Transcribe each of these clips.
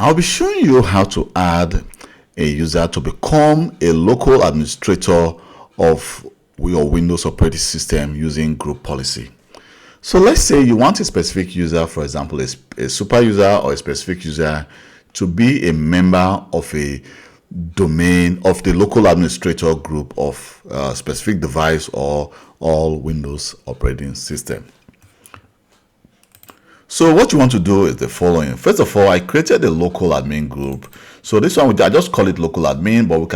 I'll be showing you how to add a user to become a local administrator of your Windows operating system using group policy. So let's say you want a specific user, for example, a super user or a specific user, to be a member of a domain of the local administrator group of a specific device or all Windows operating system. So what you want to do is the following. First of all, I created a local admin group. So this one, I just call it local admin, but you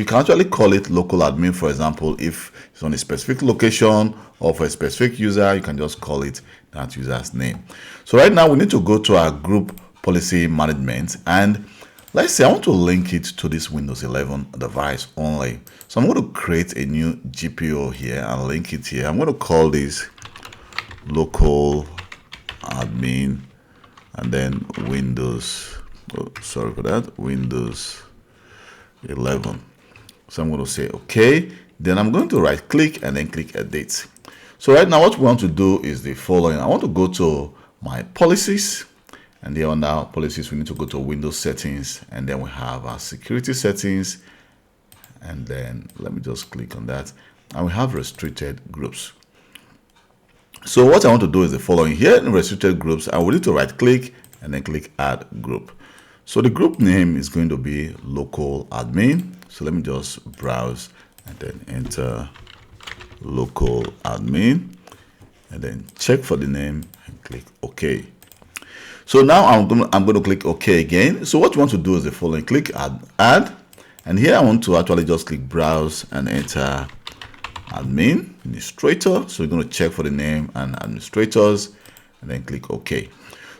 can actually call it local admin. For example, if it's on a specific location or for a specific user, you can just call it that user's name. So right now we need to go to our group policy management, and let's say I want to link it to this Windows 11 device only. So I'm going to create a new GPO here and link it here. I'm going to call this local admin and then Windows, sorry for that, Windows 11. So I'm going to say okay, then I'm going to right click and then click edit. So right now what we want to do is the following. I want to go to my policies, and there under policies we need to go to Windows settings, and then we have our security settings, and then let me just click on that, and we have restricted groups. So what I want to do is the following. Here in restricted groups, I will need to right click and then click add group. So the group name is going to be local admin. So let me just browse and then enter local admin and then check for the name and click OK. So now I'm going to click OK again. So what you want to do is the following. Click add, and here I want to actually just click browse and enter admin administrator. So you're going to check for the name and administrators and then click OK.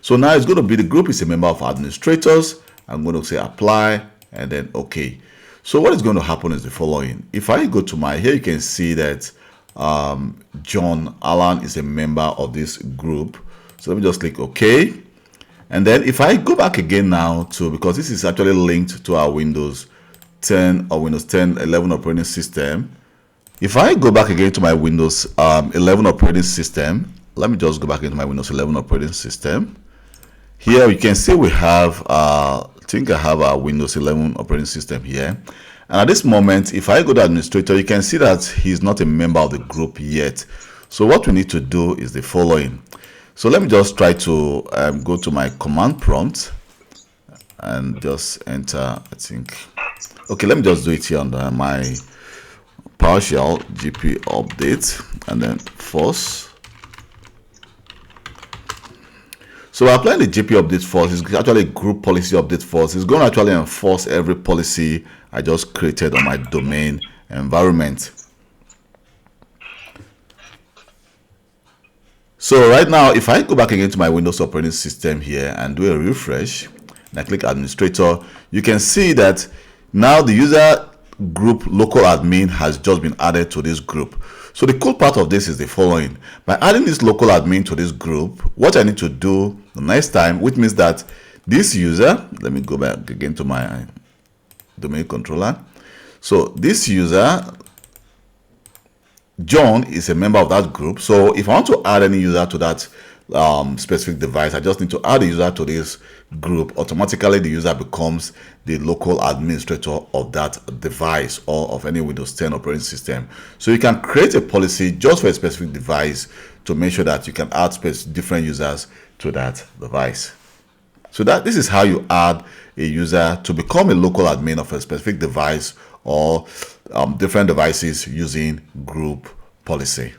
So now it's going to be the group is a member of administrators. I'm going to say apply and then OK. So what is going to happen is the following. If I go to my, here you can see that John Allen is a member of this group. So let me just click OK. And then if I go back again now to, because this is actually linked to our Windows 10 or Windows 10 11 operating system. If I go back again to my Windows 11 operating system, let me just go back into my Windows 11 operating system. Here you can see we have, I think I have our Windows 11 operating system here. And at this moment, if I go to administrator, you can see that he's not a member of the group yet. So what we need to do is the following. So let me just try to go to my command prompt and just enter, I think, okay, let me just do it here under my PowerShell GP update and then force. So we're applying the GP update force. It's actually a group policy update force. It's going to actually enforce every policy I just created on my domain environment. So right now, if I go back again to my Windows operating system here and do a refresh and I click administrator, you can see that now the user group local admin has just been added to this group. So the cool part of this is the following. By adding this local admin to this group, what I need to do the next time, which means that this user, let me go back again to my domain controller. So this user, John, is a member of that group. So if I want to add any user to that specific device, I just need to add a user to this group. Automatically the user becomes the local administrator of that device or of any Windows 10 operating system. So you can create a policy just for a specific device to make sure that you can add different users to that device. So this is how you add a user to become a local admin of a specific device or different devices using group policy.